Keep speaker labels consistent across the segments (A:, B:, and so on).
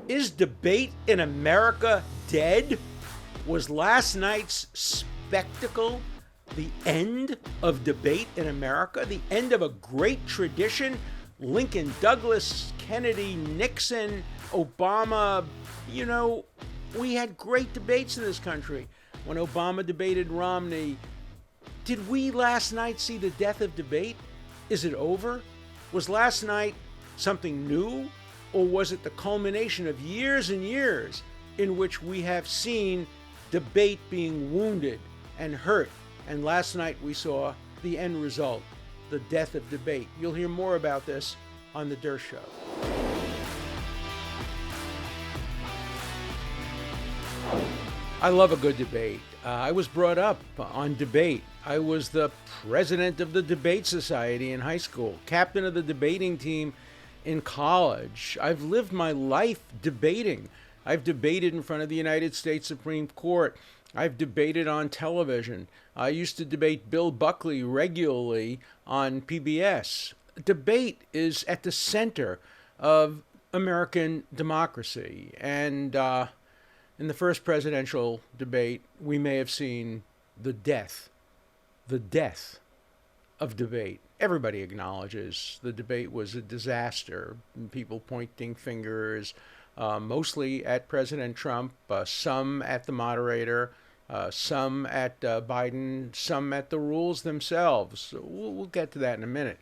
A: Is debate in America dead? Was last night's spectacle the end of debate in America? The end of a great tradition? Lincoln, Douglas, Kennedy, Nixon, Obama. We had great debates in this country. When Obama debated Romney, did we last night see the death of debate? Is it over? Was last night something new? Or was it the culmination of years and years in which we have seen debate being wounded and hurt? And last night we saw the end result, the death of debate. You'll hear more about this on The Durst Show. I love a good debate. I was brought up on debate. I was the president of the debate society in high school, captain of the debating team in college. I've lived my life debating. I've debated in front of the United States Supreme Court. I've debated on television. I used to debate Bill Buckley regularly on PBS. Debate is at the center of American democracy. And in the first presidential debate, we may have seen the death of debate. Everybody acknowledges the debate was a disaster. People pointing fingers, mostly at President Trump, some at the moderator, some at Biden, some at the rules themselves. We'll get to that in a minute.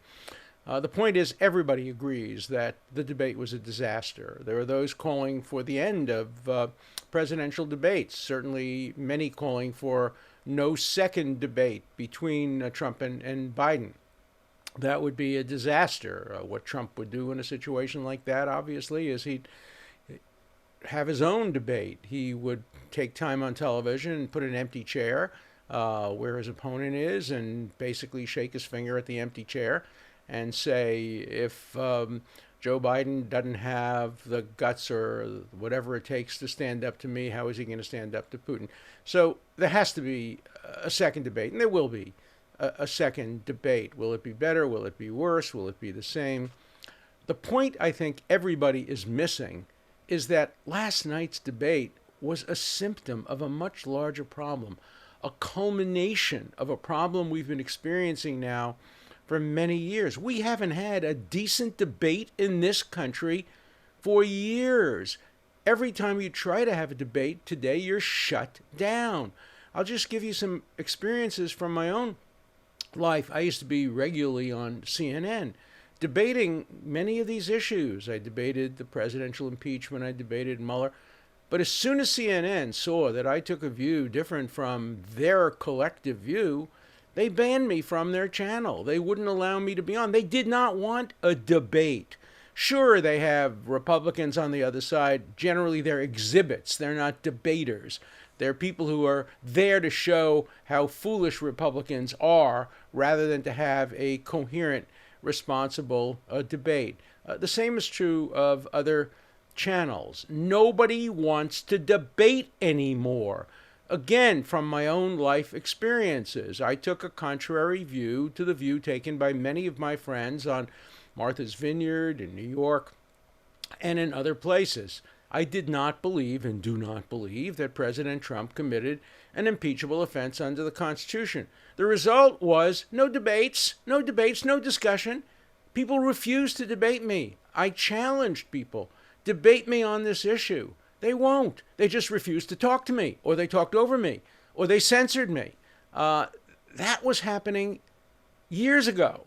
A: The point is, everybody agrees that the debate was a disaster. There are those calling for the end of presidential debates, certainly many calling for no second debate between Trump and Biden. That would be a disaster. What Trump would do in a situation like that, obviously, is he'd have his own debate. He would take time on television and put an empty chair where his opponent is and basically shake his finger at the empty chair and say, if Joe Biden doesn't have the guts or whatever it takes to stand up to me, how is he going to stand up to Putin? So there has to be a second debate, and there will be a second debate. Will it be better? Will it be worse? Will it be the same? The point I think everybody is missing is that last night's debate was a symptom of a much larger problem, a culmination of a problem we've been experiencing now for many years. We haven't had a decent debate in this country for years. Every time you try to have a debate today, you're shut down. I'll just give you some experiences from my own life. I used to be regularly on CNN debating many of these issues. I debated the presidential impeachment. I debated Mueller. But as soon as CNN saw that I took a view different from their collective view, they banned me from their channel. They wouldn't allow me to be on. They did not want a debate. Sure, they have Republicans on the other side. Generally, they're exhibits. They're not debaters. They're people who are there to show how foolish Republicans are rather than to have a coherent, responsible debate. The same is true of other channels. Nobody wants to debate anymore. Again, from my own life experiences, I took a contrary view to the view taken by many of my friends on Martha's Vineyard in New York and in other places. I did not believe and do not believe that President Trump committed an impeachable offense under the Constitution. The result was no debates, no discussion. People refused to debate me. I challenged people, debate me on this issue. They won't. They just refused to talk to me, or they talked over me, or they censored me. That was happening years ago.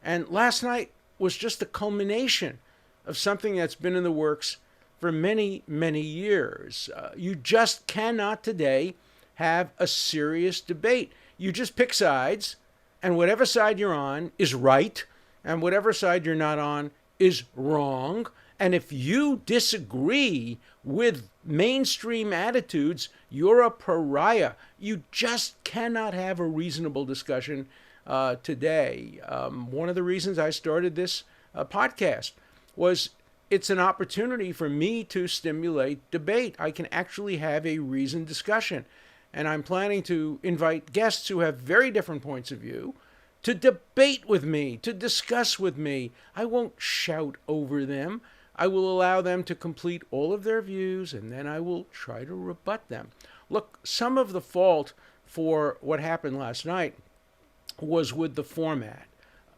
A: And last night was just the culmination of something that's been in the works for many, many years. You just cannot today have a serious debate. You just pick sides, and whatever side you're on is right, and whatever side you're not on is wrong. And if you disagree with mainstream attitudes, you're a pariah. You just cannot have a reasonable discussion today. One of the reasons I started this podcast was it's an opportunity for me to stimulate debate. I can actually have a reasoned discussion. And I'm planning to invite guests who have very different points of view to debate with me, to discuss with me. I won't shout over them. I will allow them to complete all of their views, and then I will try to rebut them. Look, some of the fault for what happened last night was with the format.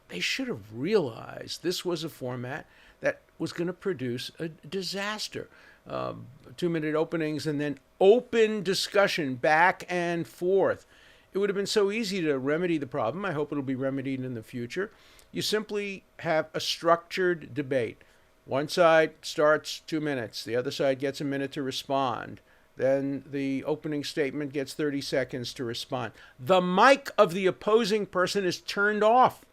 A: They should have realized this was a format that was going to produce a disaster. 2-minute openings and then open discussion back and forth. It would have been so easy to remedy the problem. I hope it'll be remedied in the future. You simply have a structured debate. One side starts 2 minutes. The other side gets a minute to respond. Then the opening statement gets 30 seconds to respond. The mic of the opposing person is turned off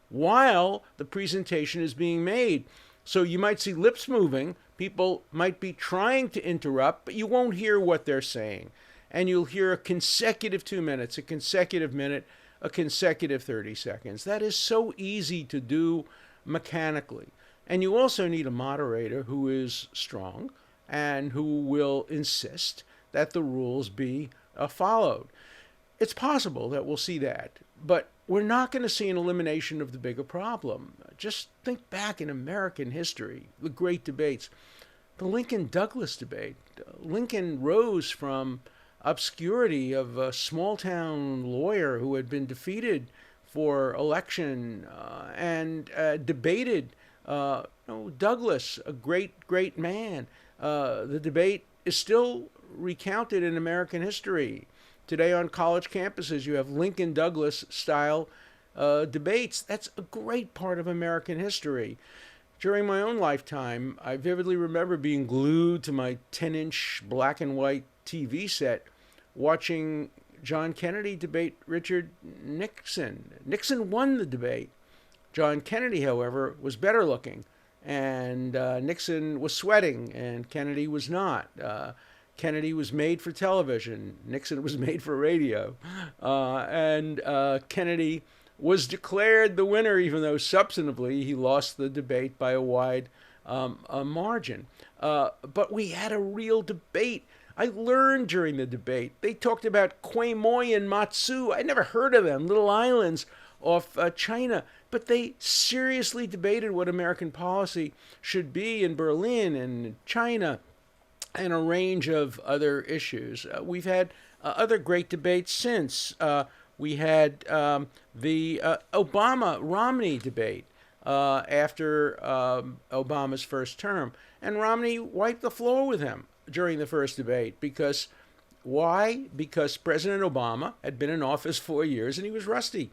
A: while the presentation is being made. So you might see lips moving. People might be trying to interrupt, but you won't hear what they're saying. And you'll hear a consecutive 2 minutes, a consecutive minute, a consecutive 30 seconds. That is so easy to do mechanically. And you also need a moderator who is strong and who will insist that the rules be followed. It's possible that we'll see that, but we're not going to see an elimination of the bigger problem. Just think back in American history, the great debates. The Lincoln-Douglas debate. Lincoln rose from obscurity of a small-town lawyer who had been defeated for election and debated Douglas, a great man. The debate is still recounted in American history. Today on college campuses, you have Lincoln-Douglas style debates. That's a great part of American history. During my own lifetime, I vividly remember being glued to my 10-inch black and white TV set watching John Kennedy debate Richard Nixon. Nixon won the debate. John Kennedy, however, was better looking, and Nixon was sweating, and Kennedy was not. Kennedy was made for television. Nixon was made for radio. And Kennedy was declared the winner, even though substantively he lost the debate by a wide margin. But we had a real debate. I learned during the debate. They talked about Quemoy and Matsu. I never heard of them, little islands off China. But they seriously debated what American policy should be in Berlin and China and a range of other issues. We've had other great debates since. We had the Obama-Romney debate after Obama's first term. And Romney wiped the floor with him during the first debate. Because why? Because President Obama had been in office 4 years and he was rusty.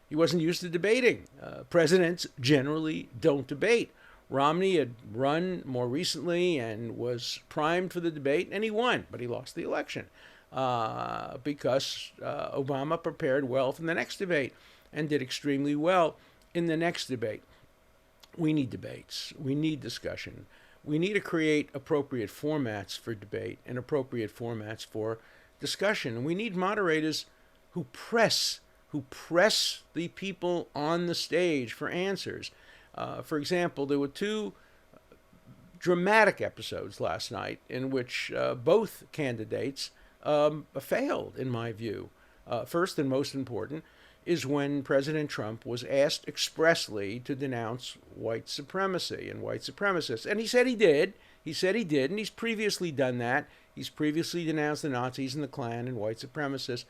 A: He wasn't used to debating. Presidents generally don't debate. Romney had run more recently and was primed for the debate, and he won, but he lost the election because Obama prepared well for the next debate and did extremely well in the next debate. We need debates. We need discussion. We need to create appropriate formats for debate and appropriate formats for discussion. We need moderators who press the people on the stage for answers. For example, there were two dramatic episodes last night in which both candidates failed, in my view. First and most important is when President Trump was asked expressly to denounce white supremacy and white supremacists. And he said he did. He said he did, and he's previously done that. He's previously denounced the Nazis and the Klan and white supremacists.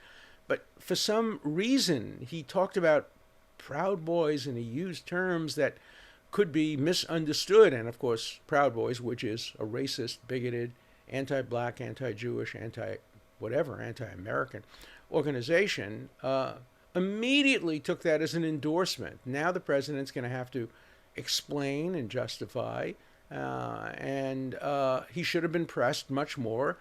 A: But for some reason, he talked about Proud Boys and he used terms that could be misunderstood. And of course, Proud Boys, which is a racist, bigoted, anti-black, anti-Jewish, anti-American organization, immediately took that as an endorsement. Now the president's going to have to explain and justify, and he should have been pressed much more.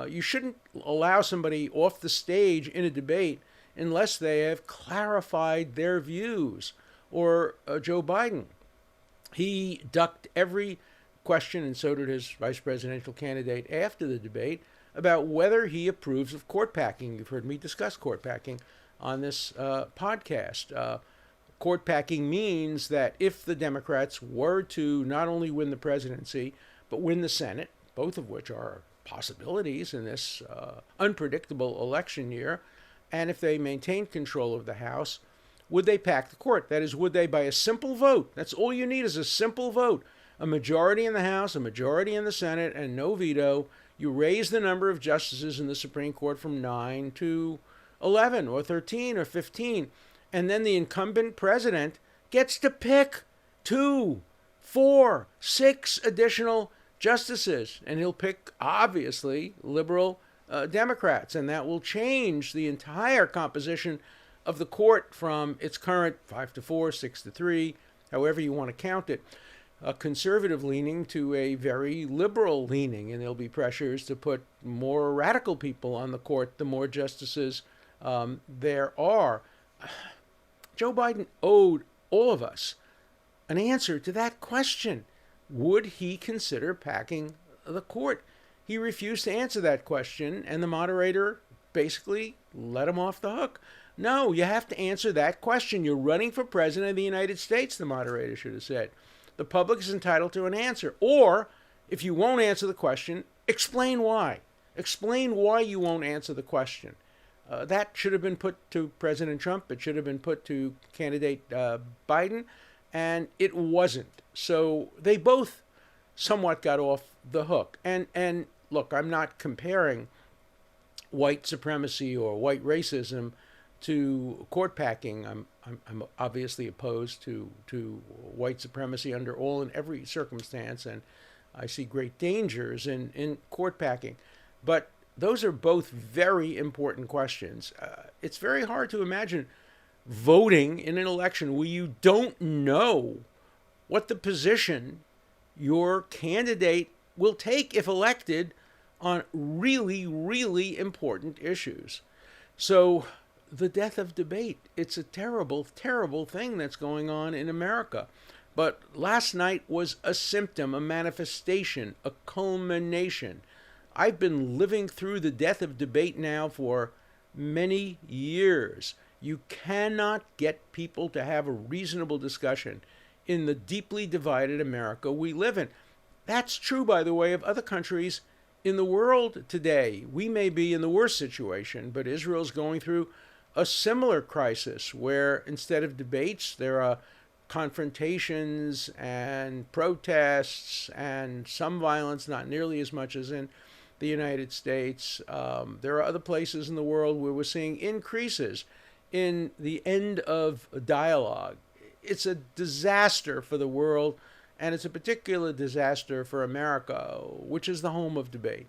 A: You shouldn't allow somebody off the stage in a debate unless they have clarified their views. Or Joe Biden. He ducked every question, and so did his vice presidential candidate after the debate, about whether he approves of court packing. You've heard me discuss court packing on this podcast. Court packing means that if the Democrats were to not only win the presidency, but win the Senate, both of which are possibilities in this unpredictable election year, and if they maintain control of the House, would they pack the court? That is, would they, by a simple vote, that's all you need is a simple vote, a majority in the House, a majority in the Senate, and no veto, you raise the number of justices in the Supreme Court from 9 to 11 or 13 or 15. And then the incumbent president gets to pick 2, 4, 6 additional justices. And he'll pick, obviously, liberal Democrats. And that will change the entire composition of the court from its current 5 to 4, 6 to 3, however you want to count it, a conservative leaning to a very liberal leaning. And there'll be pressures to put more radical people on the court the more justices there are. Joe Biden owed all of us an answer to that question. Would he consider packing the court? He refused to answer that question, and the moderator basically let him off the hook. No, you have to answer that question. You're running for president of the United States, the moderator should have said. The public is entitled to an answer. Or, if you won't answer the question, explain why. Explain why you won't answer the question. That should have been put to President Trump. It should have been put to candidate Biden, and it wasn't. So they both somewhat got off the hook. And look, I'm not comparing white supremacy or white racism to court packing. I'm obviously opposed to white supremacy under all and every circumstance, and I see great dangers in court packing. But those are both very important questions. It's very hard to imagine voting in an election where you don't know what the position your candidate will take if elected on really, really important issues. So the death of debate, it's a terrible, terrible thing that's going on in America. But last night was a symptom, a manifestation, a culmination. I've been living through the death of debate now for many years. You cannot get people to have a reasonable discussion in the deeply divided America we live in. That's true, by the way, of other countries in the world today. We may be in the worst situation, but Israel's going through a similar crisis where instead of debates, there are confrontations and protests and some violence, not nearly as much as in the United States. There are other places in the world where we're seeing increases in the end of dialogue. It's a disaster for the world, and it's a particular disaster for America, which is the home of debate.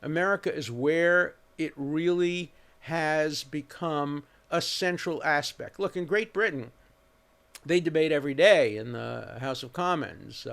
A: America is where it really has become a central aspect. Look, in Great Britain, they debate every day in the House of Commons.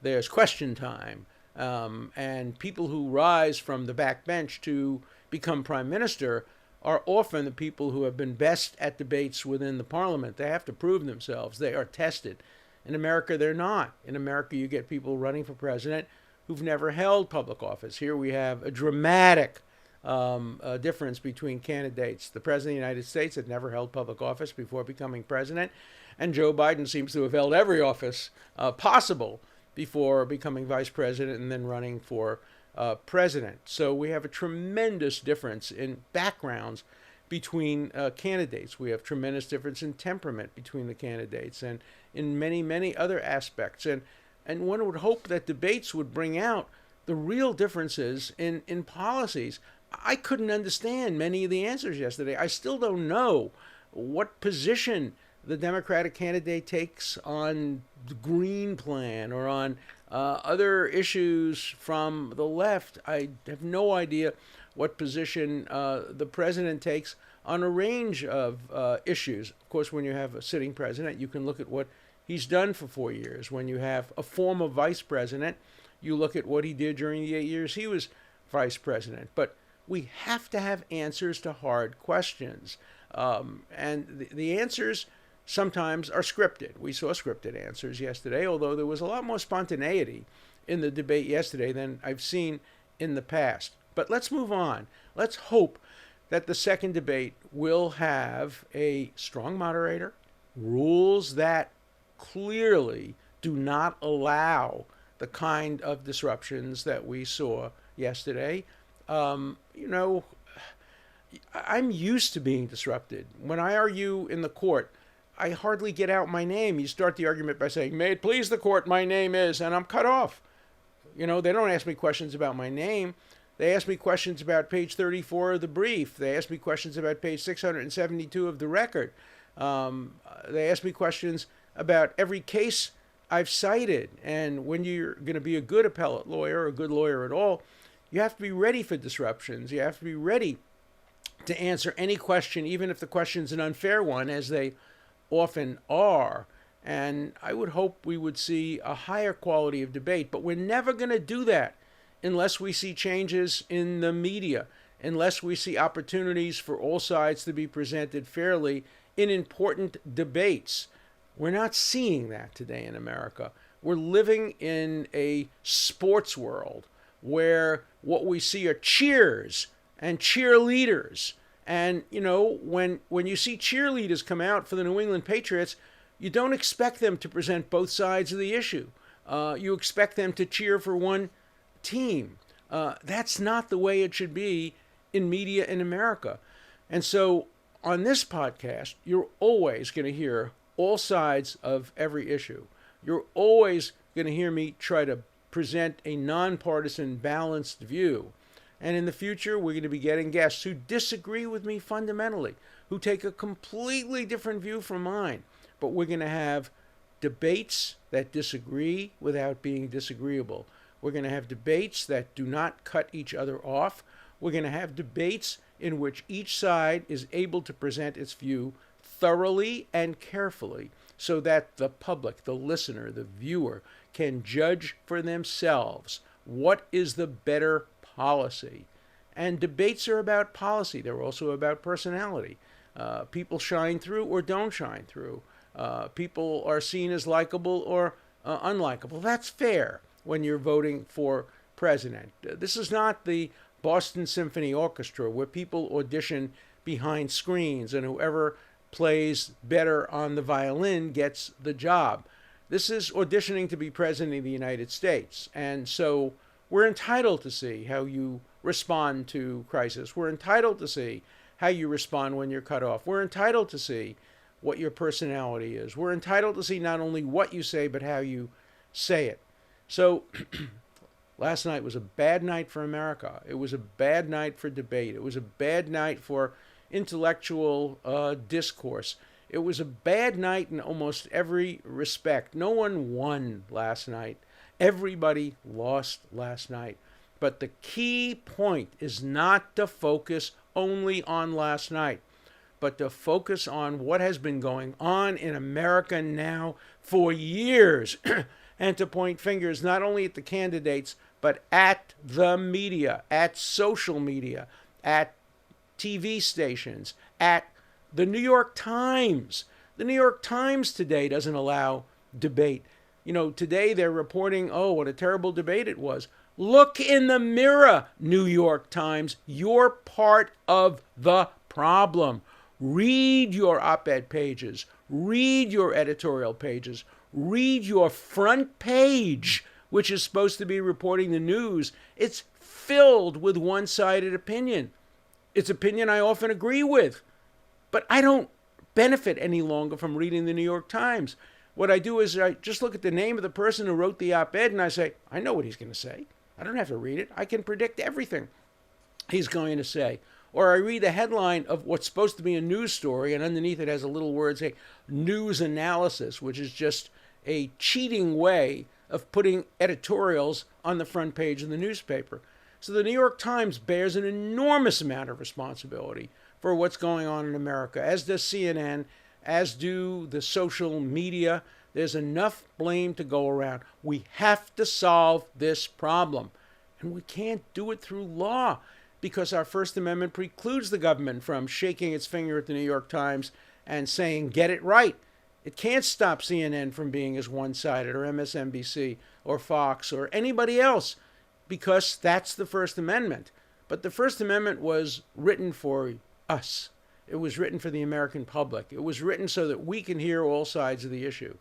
A: There's question time. And people who rise from the backbench to become prime minister are often the people who have been best at debates within the parliament. They have to prove themselves. They are tested. In America, they're not. In America, you get people running for president who've never held public office. Here we have a dramatic difference between candidates. The president of the United States had never held public office before becoming president, and Joe Biden seems to have held every office possible before becoming vice president and then running for president. So we have a tremendous difference in backgrounds between candidates. We have tremendous difference in temperament between the candidates and in many, many other aspects. And one would hope that debates would bring out the real differences in policies. I couldn't understand many of the answers yesterday. I still don't know what position the Democratic candidate takes on the Green Plan or on other issues from the left. I have no idea what position the president takes on a range of issues. Of course, when you have a sitting president, you can look at what he's done for 4 years. When you have a former vice president, you look at what he did during the 8 years he was vice president. But we have to have answers to hard questions. And the answers sometimes are scripted. We saw scripted answers yesterday, although there was a lot more spontaneity in the debate yesterday than I've seen in the past. But let's move on. Let's hope that the second debate will have a strong moderator, rules that clearly do not allow the kind of disruptions that we saw yesterday. I'm used to being disrupted. When I argue in the court, I hardly get out my name. You start the argument by saying, "May it please the court, my name is," and I'm cut off. You know, they don't ask me questions about my name. They ask me questions about page 34 of the brief. They ask me questions about page 672 of the record. They ask me questions about every case I've cited. And when you're going to be a good appellate lawyer, or a good lawyer at all, you have to be ready for disruptions. You have to be ready to answer any question, even if the question's an unfair one, as they often are. And I would hope we would see a higher quality of debate, but we're never going to do that unless we see changes in the media, unless we see opportunities for all sides to be presented fairly in important debates. We're not seeing that today in America. We're living in a sports world where what we see are cheers and cheerleaders. And, you know, when you see cheerleaders come out for the New England Patriots, you don't expect them to present both sides of the issue. You expect them to cheer for one team. That's not the way it should be in media in America. And so on this podcast, you're always going to hear all sides of every issue. You're always going to hear me try to present a nonpartisan, balanced view. And in the future, we're going to be getting guests who disagree with me fundamentally, who take a completely different view from mine. But we're going to have debates that disagree without being disagreeable. We're going to have debates that do not cut each other off. We're going to have debates in which each side is able to present its view thoroughly and carefully so that the public, the listener, the viewer can judge for themselves what is the better policy. And debates are about policy. They're also about personality. People shine through or don't shine through. People are seen as likable or unlikable. That's fair when you're voting for president. This is not the Boston Symphony Orchestra where people audition behind screens and whoever plays better on the violin gets the job. This is auditioning to be president of the United States. And so we're entitled to see how you respond to crisis. We're entitled to see how you respond when you're cut off. We're entitled to see what your personality is. We're entitled to see not only what you say, but how you say it. So last night was a bad night for America. It was a bad night for debate. It was a bad night for intellectual discourse. It was a bad night in almost every respect. No one won last night. Everybody lost last night. But the key point is not to focus only on last night, but to focus on what has been going on in America now for years and to point fingers not only at the candidates, but at the media, at social media, at TV stations, at the New York Times. The New York Times today doesn't allow debate. You know, today they're reporting, oh, what a terrible debate it was. Look in the mirror, New York Times. You're part of the problem. Read your op-ed pages. Read your editorial pages. Read your front page, which is supposed to be reporting the news. It's filled with one-sided opinion. It's opinion I often agree with. But I don't benefit any longer from reading the New York Times. What I do is I just look at the name of the person who wrote the op-ed and I say, I know what he's going to say. I don't have to read it. I can predict everything he's going to say. Or I read the headline of what's supposed to be a news story, and underneath it has a little word saying news analysis, which is just a cheating way of putting editorials on the front page of the newspaper. So the New York Times bears an enormous amount of responsibility for what's going on in America, as does CNN, as do the social media. There's enough blame to go around. We have to solve this problem. And we can't do it through law because our First Amendment precludes the government from shaking its finger at the New York Times and saying, get it right. It can't stop CNN from being as one-sided, or MSNBC, or Fox, or anybody else, because that's the First Amendment. But the First Amendment was written for us. It was written for the American public. It was written so that we can hear all sides of the issue.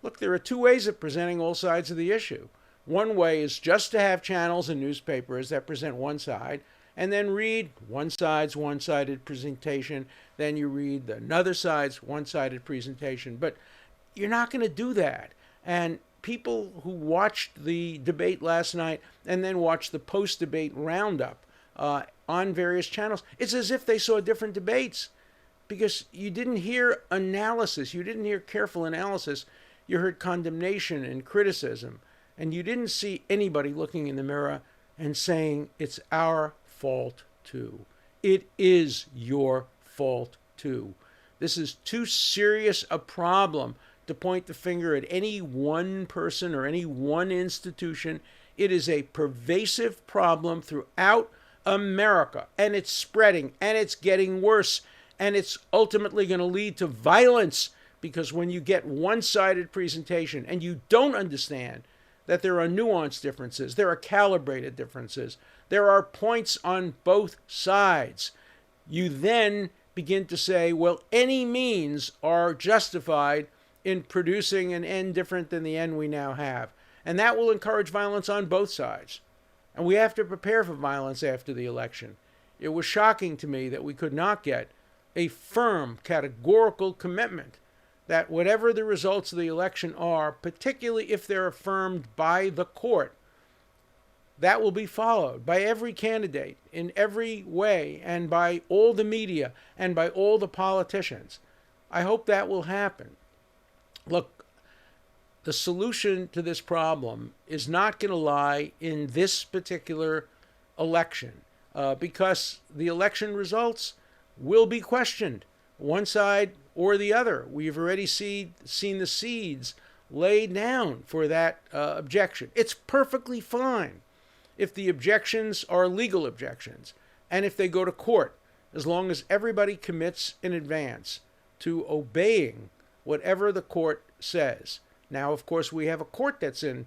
A: Look, there are two ways of presenting all sides of the issue. One way is just to have channels and newspapers that present one side, and then read one side's one-sided presentation, then you read another side's one-sided presentation. But you're not going to do that. And people who watched the debate last night and then watched the post-debate roundup on various channels, it's as if they saw different debates because you didn't hear analysis, you didn't hear careful analysis, you heard condemnation and criticism, and you didn't see anybody looking in the mirror and saying, it's our fault too. It is your fault too. This is too serious a problem to point the finger at any one person or any one institution. It is a pervasive problem throughout America, and it's spreading, and it's getting worse, and it's ultimately going to lead to violence because when you get one-sided presentation and you don't understand that there are nuanced differences, there are calibrated differences, there are points on both sides, you then begin to say, well, any means are justified in producing an end different than the end we now have. And that will encourage violence on both sides. And we have to prepare for violence after the election. It was shocking to me that we could not get a firm, categorical commitment that whatever the results of the election are, particularly if they're affirmed by the court, that will be followed by every candidate in every way and by all the media and by all the politicians. I hope that will happen. Look, the solution to this problem is not going to lie in this particular election because the election results will be questioned, one side or the other. We've already seen the seeds laid down for that objection. It's perfectly fine if the objections are legal objections and if they go to court, as long as everybody commits in advance to obeying whatever the court says. Now, of course, we have a court that's in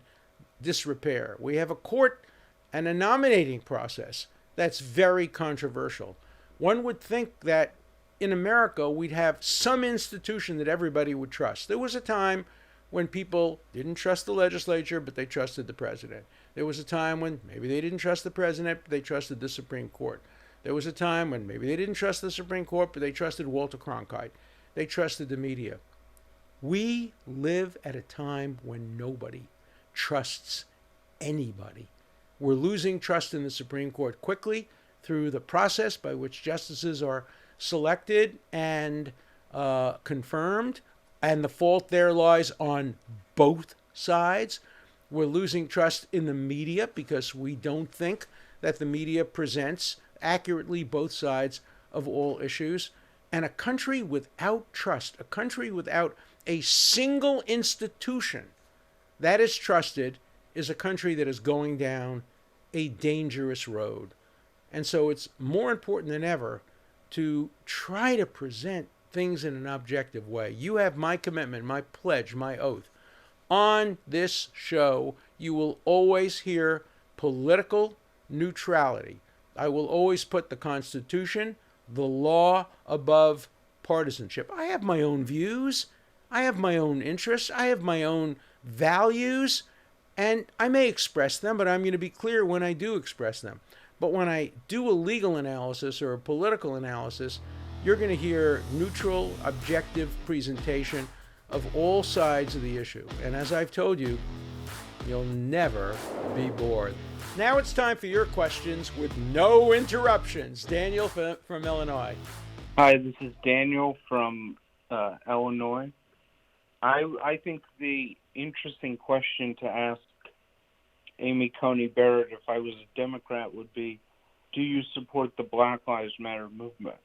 A: disrepair. We have a court and a nominating process that's very controversial. One would think that in America we'd have some institution that everybody would trust. There was a time when people didn't trust the legislature, but they trusted the president. There was a time when maybe they didn't trust the president, but they trusted the Supreme Court. There was a time when maybe they didn't trust the Supreme Court, but they trusted Walter Cronkite. They trusted the media. We live at a time when nobody trusts anybody. We're losing trust in the Supreme Court quickly through the process by which justices are selected and confirmed, and the fault there lies on both sides. We're losing trust in the media because we don't think that the media presents accurately both sides of all issues. And a country without trust, a country without a single institution that is trusted, is a country that is going down a dangerous road. And so it's more important than ever to try to present things in an objective way. You have my commitment, my pledge, my oath. On this show, you will always hear political neutrality. I will always put the Constitution, the law, above partisanship. I have my own views. I have my own interests. I have my own values. And I may express them, but I'm going to be clear when I do express them. But when I do a legal analysis or a political analysis, you're going to hear neutral, objective presentation of all sides of the issue. And as I've told you, you'll never be bored. Now it's time for your questions with no interruptions. Daniel from Illinois.
B: Hi, this is Daniel from Illinois. I think the interesting question to ask Amy Coney Barrett, if I was a Democrat, would be, do you support the Black Lives Matter movement?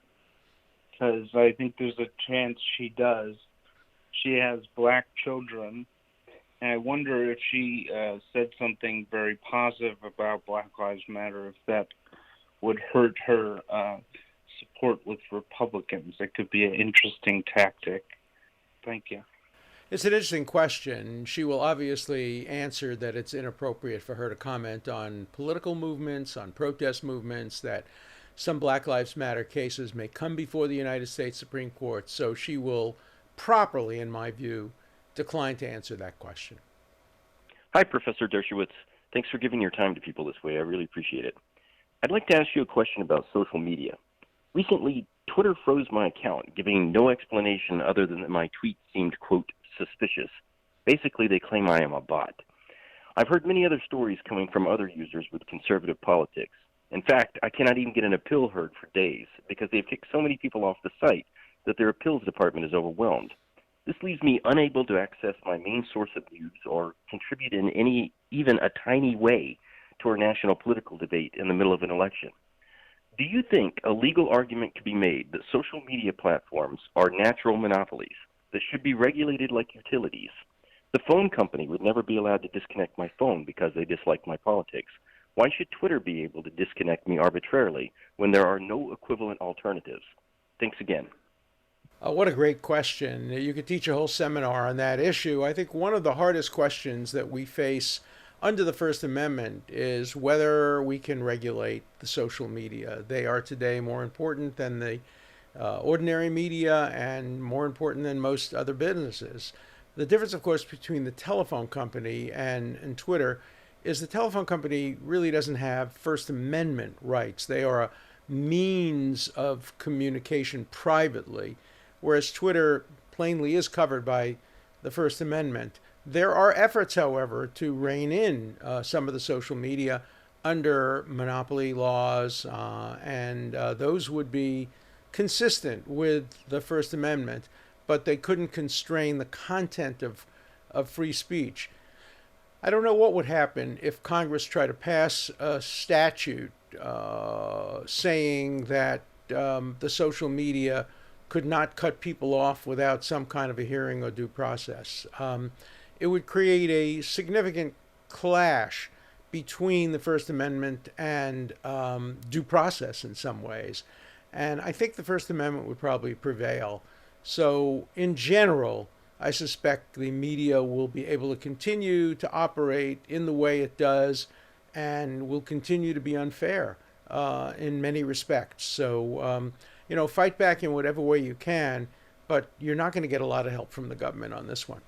B: Because I think there's a chance she does. She has black children, and I wonder if she said something very positive about Black Lives Matter, if that would hurt her support with Republicans. It could be an interesting tactic. Thank you.
A: It's an interesting question. She will obviously answer that it's inappropriate for her to comment on political movements, on protest movements, that some Black Lives Matter cases may come before the United States Supreme Court. So she will properly, in my view, decline to answer that question.
C: Hi, Professor Dershowitz. Thanks for giving your time to people this way. I really appreciate it. I'd like to ask you a question about social media. Recently, Twitter froze my account, giving no explanation other than that my tweet seemed, quote, suspicious. Basically, they claim I am a bot. I've heard many other stories coming from other users with conservative politics. In fact, I cannot even get an appeal heard for days because they've kicked so many people off the site that their appeals department is overwhelmed. This leaves me unable to access my main source of news or contribute in any, even a tiny way, to our national political debate in the middle of an election. Do you think a legal argument could be made that social media platforms are natural monopolies that should be regulated like utilities? The phone company would never be allowed to disconnect my phone because they dislike my politics. Why should Twitter be able to disconnect me arbitrarily when there are no equivalent alternatives? Thanks again.
A: What a great question. You could teach a whole seminar on that issue. I think one of the hardest questions that we face under the First Amendment is whether we can regulate the social media. They are today more important than the ordinary media and more important than most other businesses. The difference, of course, between the telephone company and Twitter is the telephone company really doesn't have First Amendment rights. They are a means of communication privately, whereas Twitter plainly is covered by the First Amendment. There are efforts, however, to rein in some of the social media under monopoly laws, and those would be consistent with the First Amendment, but they couldn't constrain the content of free speech. I don't know what would happen if Congress tried to pass a statute saying that the social media could not cut people off without some kind of a hearing or due process. It would create a significant clash between the First Amendment and due process in some ways. And I think the First Amendment would probably prevail. So, in general, I suspect the media will be able to continue to operate in the way it does and will continue to be unfair in many respects. So, fight back in whatever way you can, but you're not going to get a lot of help from the government on this one.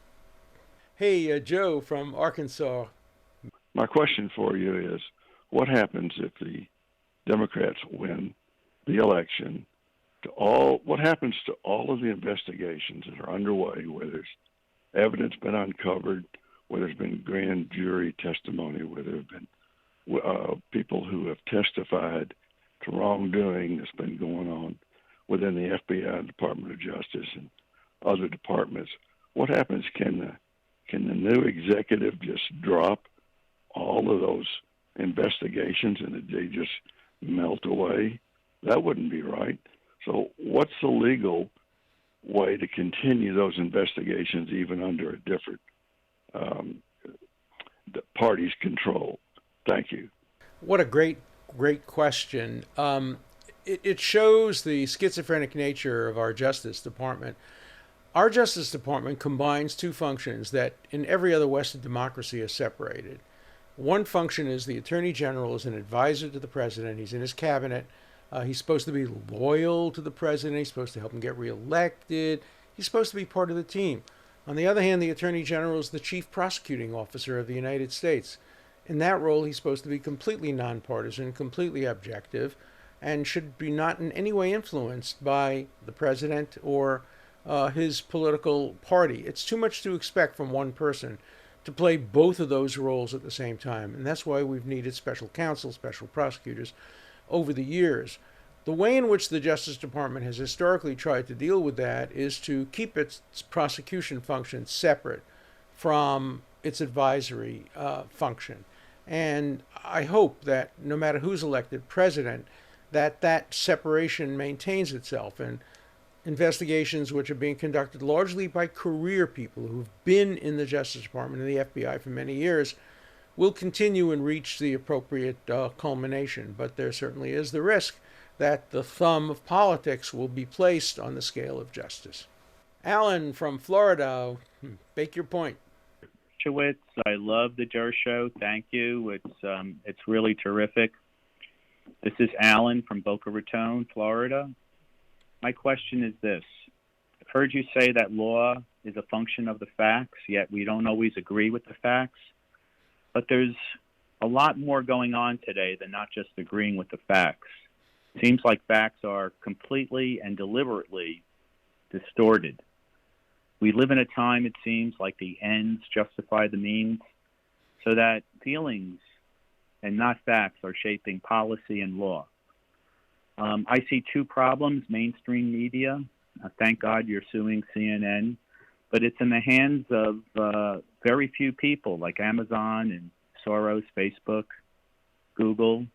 A: Hey, Joe from Arkansas.
D: My question for you is, what happens if the Democrats win the election? What happens to all of the investigations that are underway, where there's evidence been uncovered, where there's been grand jury testimony, where there have been people who have testified to wrongdoing that's been going on within the FBI, Department of Justice, and other departments? What happens? Can the new executive just drop all of those investigations and they just melt away? That wouldn't be right. So what's the legal way to continue those investigations even under a different party's control? Thank you.
A: What a great question. It shows the schizophrenic nature of our Justice Department. Our Justice Department combines two functions that in every other Western democracy are separated. One function is the Attorney General is an advisor to the President. He's in his cabinet. He's supposed to be loyal to the President. He's supposed to help him get reelected. He's supposed to be part of the team. On the other hand, the Attorney General is the Chief Prosecuting Officer of the United States. In that role, he's supposed to be completely nonpartisan, completely objective, and should be not in any way influenced by the President or his political party. It's too much to expect from one person to play both of those roles at the same time. And that's why we've needed special counsel, special prosecutors over the years. The way in which the Justice Department has historically tried to deal with that is to keep its prosecution function separate from its advisory function. And I hope that no matter who's elected president, that separation maintains itself. And investigations which are being conducted largely by career people who've been in the Justice Department and the FBI for many years will continue and reach the appropriate culmination. But there certainly is the risk that the thumb of politics will be placed on the scale of justice. Alan from Florida, make your point.
E: I love the Jer Show. Thank you. It's really terrific. This is Alan from Boca Raton, Florida. My question is this. I've heard you say that law is a function of the facts, yet we don't always agree with the facts. But there's a lot more going on today than not just agreeing with the facts. Seems like facts are completely and deliberately distorted. We live in a time, it seems, like the ends justify the means, so that feelings and not facts are shaping policy and law. I see two problems: mainstream media. Thank God you're suing CNN, but it's in the hands of very few people like Amazon and Soros, Facebook, Google,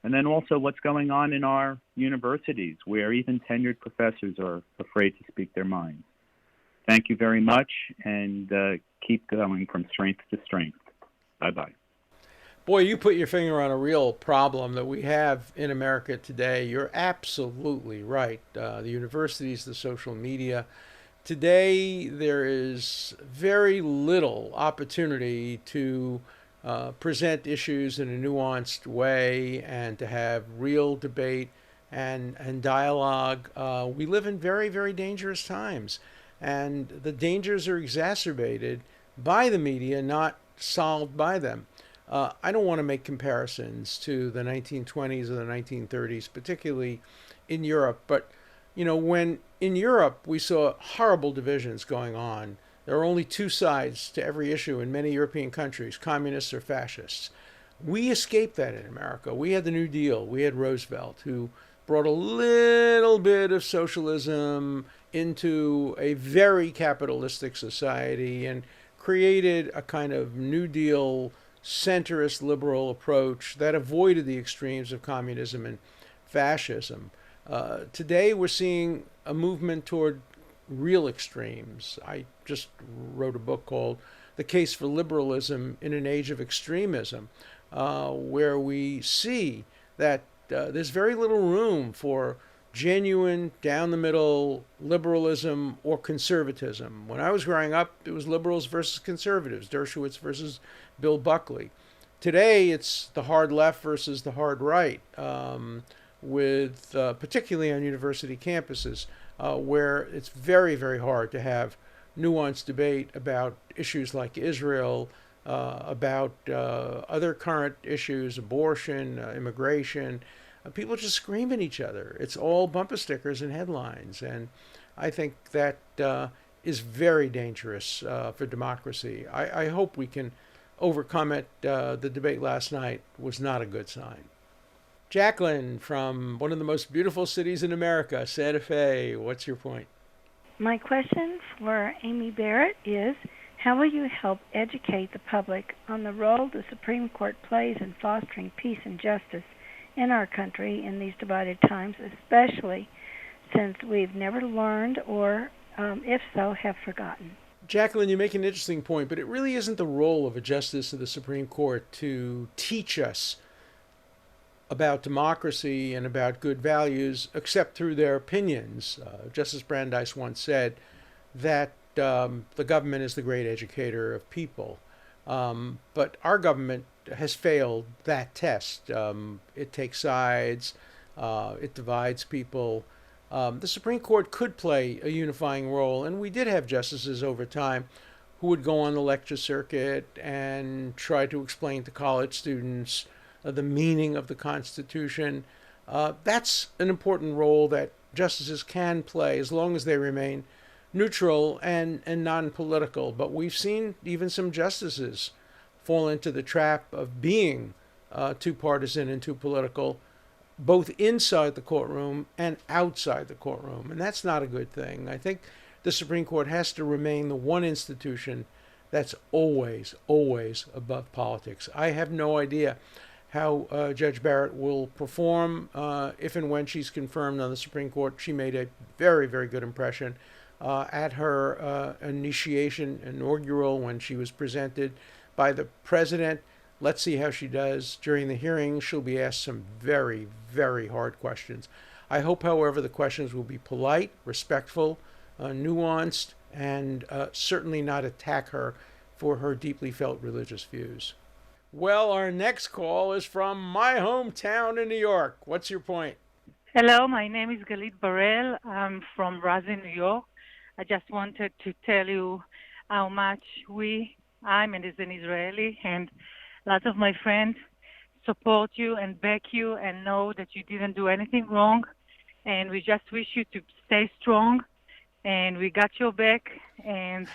E: and then also what's going on in our universities, where even tenured professors are afraid to speak their minds. Thank you very much, and keep going from strength to strength. Bye-bye.
A: Boy, you put your finger on a real problem that we have in America today. You're absolutely right. The universities, the social media. Today, there is very little opportunity to present issues in a nuanced way and to have real debate and dialogue. We live in very, very dangerous times, and the dangers are exacerbated by the media, not solved by them. I don't want to make comparisons to the 1920s or the 1930s, particularly in Europe, but when in Europe we saw horrible divisions going on, there are only two sides to every issue in many European countries, communists or fascists. We escaped that in America. We had the New Deal. We had Roosevelt, who brought a little bit of socialism into a very capitalistic society and created a kind of New Deal centrist liberal approach that avoided the extremes of communism and fascism. Today, we're seeing a movement toward real extremes. I just wrote a book called The Case for Liberalism in an Age of Extremism, where we see that there's very little room for genuine, down-the-middle liberalism or conservatism. When I was growing up, it was liberals versus conservatives, Dershowitz versus Bill Buckley. Today, it's the hard left versus the hard right, with particularly on university campuses, where it's very, very hard to have nuanced debate about issues like Israel, about other current issues, abortion, immigration. People just scream at each other. It's all bumper stickers and headlines. And I think that is very dangerous for democracy. I hope we can overcome it. The debate last night was not a good sign. Jacqueline from one of the most beautiful cities in America, Santa Fe. What's your point?
F: My question for Amy Barrett is, how will you help educate the public on the role the Supreme Court plays in fostering peace and justice in our country in these divided times, especially since we've never learned or, if so, have forgotten?
A: Jacqueline, you make an interesting point, but it really isn't the role of a justice of the Supreme Court to teach us about democracy and about good values, except through their opinions. Justice Brandeis once said that the government is the great educator of people. But our government has failed that test. It takes sides, it divides people. The Supreme Court could play a unifying role, and we did have justices over time who would go on the lecture circuit and try to explain to college students the meaning of the Constitution. That's an important role that justices can play as long as they remain neutral and non-political. But we've seen even some justices fall into the trap of being too partisan and too political, both inside the courtroom and outside the courtroom. And that's not a good thing. I think the Supreme Court has to remain the one institution that's always, always above politics. I have no idea how Judge Barrett will perform if and when she's confirmed on the Supreme Court. She made a very, very good impression at her inaugural when she was presented by the president. Let's see how she does. During the hearing, she'll be asked some very, very hard questions. I hope, however, the questions will be polite, respectful, nuanced, and certainly not attack her for her deeply felt religious views. Well, our next call is from my hometown in New York. What's your point?
G: Hello, my name is Galit Barel. I'm from Razi, New York. I just wanted to tell you how much I'm and as an Israeli and lots of my friends support you and back you and know that you didn't do anything wrong. And we just wish you to stay strong. And we got your back. And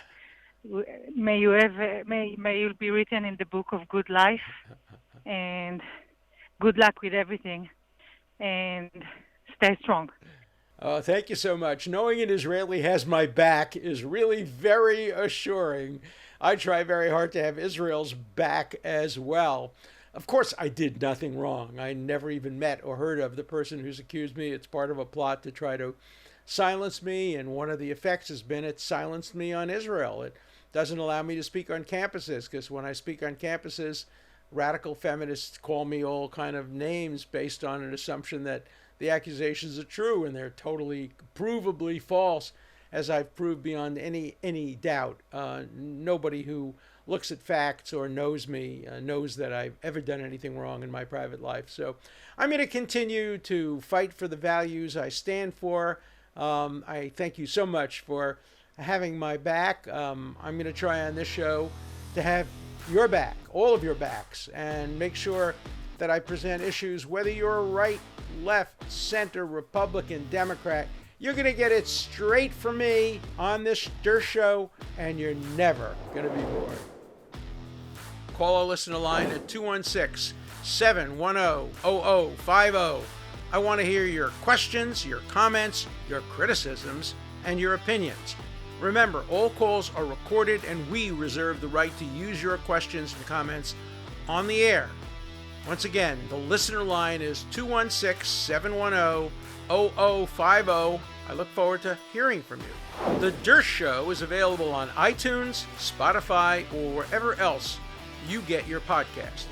G: may you be written in the book of good life. And good luck with everything. And stay strong.
A: Thank you so much. Knowing an Israeli has my back is really very assuring. I try very hard to have Israel's back as well. Of course, I did nothing wrong. I never even met or heard of the person who's accused me. It's part of a plot to try to silence me, and one of the effects has been it silenced me on Israel. It doesn't allow me to speak on campuses, because when I speak on campuses, radical feminists call me all kind of names based on an assumption that the accusations are true, and they're totally provably false, as I've proved beyond any doubt. Nobody who looks at facts or knows me knows that I've ever done anything wrong in my private life. So I'm going to continue to fight for the values I stand for. I thank you so much for having my back. I'm going to try on this show to have your back, all of your backs, and make sure that I present issues, whether you're right, left, center, Republican, Democrat. You're going to get it straight from me on this Dirt Show, and you're never going to be bored. Call or listen to line at 216-710-0050. I want to hear your questions, your comments, your criticisms, and your opinions. Remember, all calls are recorded, and we reserve the right to use your questions and comments on the air. Once again, the listener line is 216-710-0050. I look forward to hearing from you. The Dirt Show is available on iTunes, Spotify, or wherever else you get your podcasts.